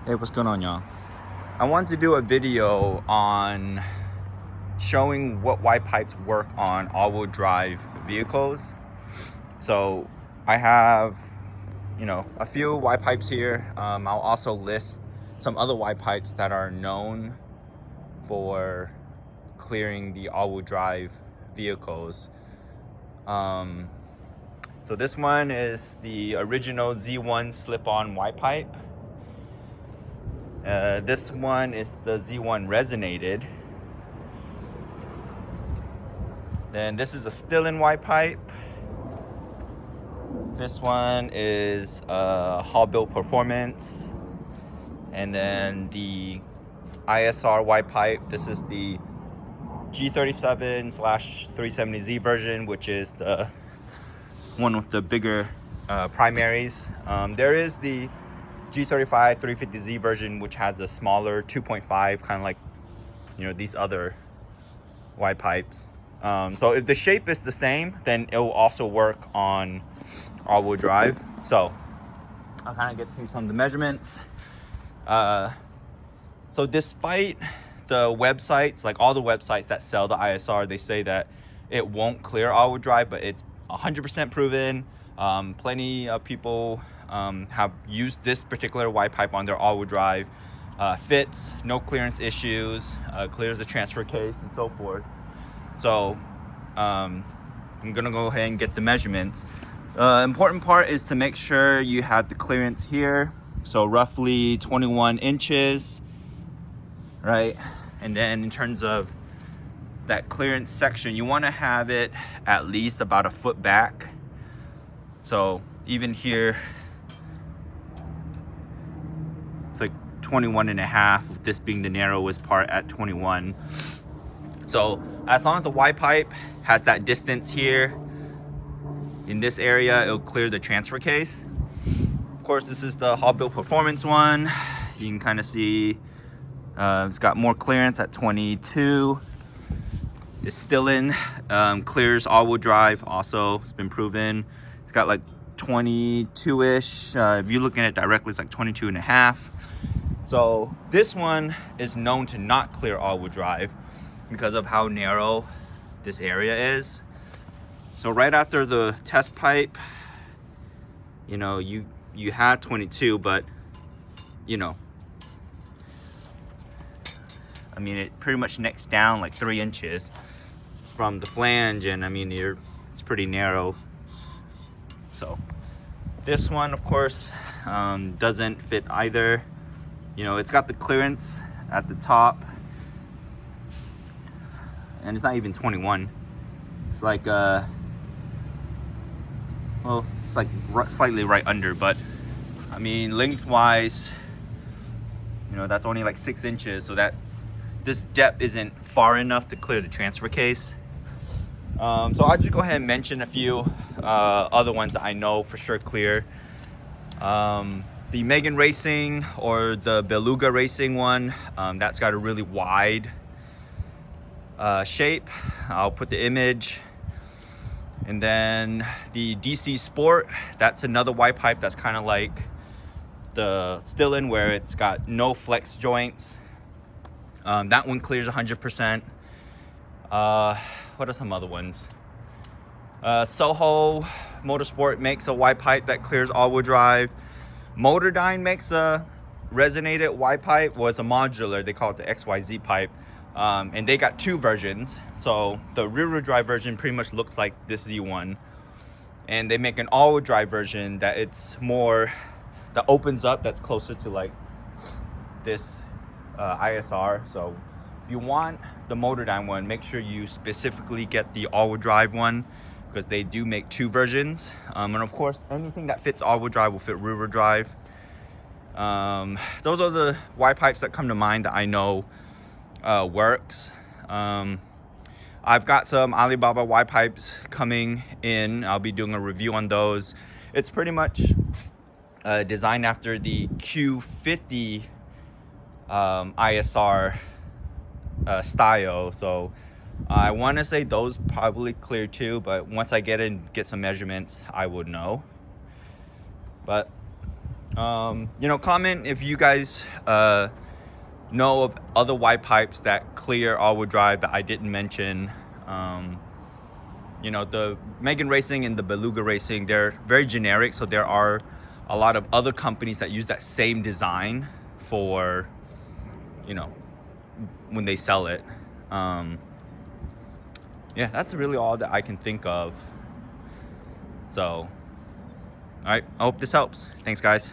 Hey, what's going on, y'all? I wanted to do a video on showing what Y pipes work on all-wheel drive vehicles. So I have, a few Y pipes here. I'll also list some other Y pipes that are known for clearing the all-wheel drive vehicles. So this one is the original Z1 slip-on Y pipe. This one is the Z1 resonated. Then this is a still-in Y pipe. This one is Hall Built Performance. And then the ISR Y pipe. This is the G37/370Z version, which is the one with the bigger primaries. There is the G35 350Z version, which has a smaller 2.5, kind of like these other Y pipes. So if the shape is the same, then it will also work on all-wheel drive. So I'll kind of get through some of the measurements. So despite the websites, like all the websites that sell the ISR, they say that it won't clear all-wheel drive, but it's 100% proven. Plenty of people have used this particular Y pipe on their all-wheel drive. Fits, no clearance issues, clears the transfer case and so forth. So I'm gonna go ahead and get the measurements. Important part is to make sure you have the clearance here. So roughly 21 inches, right? And then in terms of that clearance section, you wanna have it at least about a foot back. So even here, it's like 21.5, with this being the narrowest part at 21. So as long as the Y pipe has that distance here, in this area, it'll clear the transfer case. Of course, this is the Hall Built Performance one. You can kind of see it's got more clearance at 22. It's still in, clears all-wheel drive also. It's been proven. It's got like 22-ish. If you're looking at it directly, it's like 22.5. So this one is known to not clear all-wheel drive because of how narrow this area is. So right after the test pipe, you had 22, but it pretty much necks down like 3 inches from the flange, and it's pretty narrow. So this one, of course, doesn't fit either. It's got the clearance at the top, and it's not even 21. It's like it's like slightly right under, but lengthwise, that's only like 6 inches, so that this depth isn't far enough to clear the transfer case. So I'll just go ahead and mention a few other ones that I know for sure clear. The Megan Racing or the Beluga Racing one, that's got a really wide shape. I'll put the image. And then the DC Sport, that's another Y pipe that's kind of like the still-in, where it's got no flex joints. That one clears 100%. What are some other ones? Soho Motorsport makes a Y pipe that clears all-wheel drive. Motordyne makes a resonated Y pipe. Well, it's a modular. They call it the XYZ pipe. And they got 2 versions. So the rear-wheel drive version pretty much looks like this Z1. And they make an all-wheel drive version that it's more, that opens up, that's closer to like this ISR. So if you want the Motordyne one, make sure you specifically get the all-wheel drive one, because they do make 2 versions. And of course, anything that fits all-wheel drive will fit rear-wheel drive. Those are the Y pipes that come to mind that I know works. I've got some Alibaba Y pipes coming in. I'll be doing a review on those. It's pretty much designed after the Q50 ISR style. So I want to say those probably clear too, but once I get some measurements, I would know. But You know, comment if you guys know of other Y pipes that clear all-wheel drive that I didn't mention. You know, the Megan Racing and the Beluga Racing, they're very generic, so there are a lot of other companies that use that same design for, you know, when they sell it. Yeah, that's really all that I can think of. So, all right, I hope this helps. Thanks, guys.